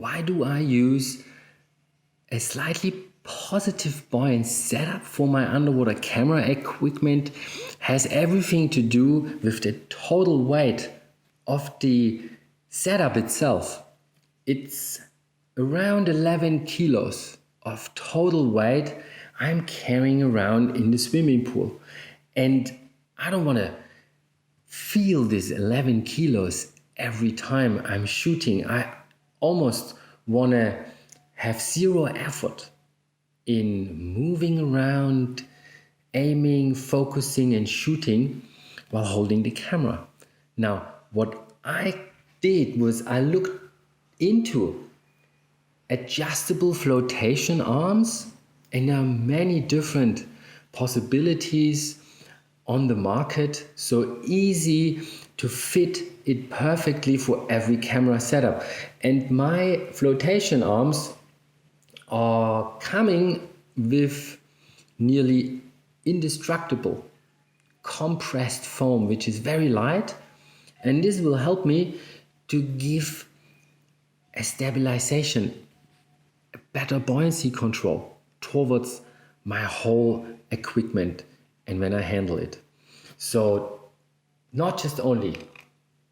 why do I use a slightly positive buoyant setup for my underwater camera equipment? Has everything to do with the total weight of the setup itself. It's around 11 kilos of total weight I'm carrying around in the swimming pool. And I don't want to feel this 11 kilos every time I'm shooting. I almost want to have zero effort in moving around, aiming, focusing, and shooting while holding the camera. Now, what I did was I looked into adjustable flotation arms, and there are many different possibilities on the market, so easy to fit it perfectly for every camera setup. And my flotation arms are coming with nearly indestructible compressed foam, which is very light, and this will help me to give a stabilization, a better buoyancy control towards my whole equipment and when I handle it. So not just only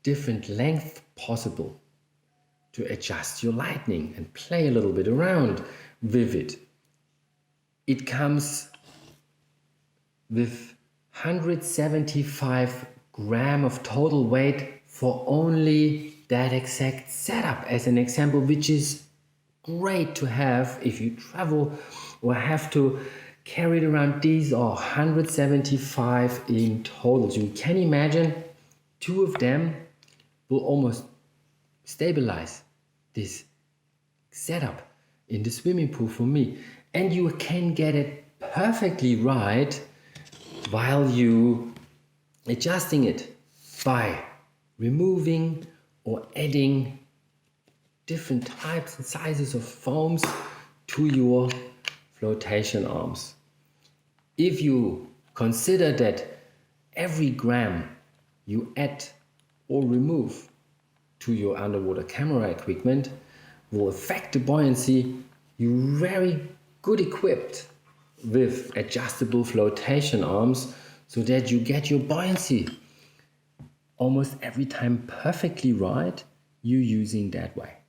different length possible to adjust your lightning and play a little bit around with it. It comes with 175 gram of total weight for only that exact setup as an example, which is great to have if you travel or have to carry it around. These are 175 in total. So you can imagine 2 of them will almost stabilize this setup in the swimming pool for me. And you can get it perfectly right while you adjusting it by removing or adding different types and sizes of foams to your flotation arms. If you consider that every gram you add or remove to your underwater camera equipment will affect the buoyancy, you're very good equipped with adjustable flotation arms so that you get your buoyancy almost every time perfectly right, you using that way.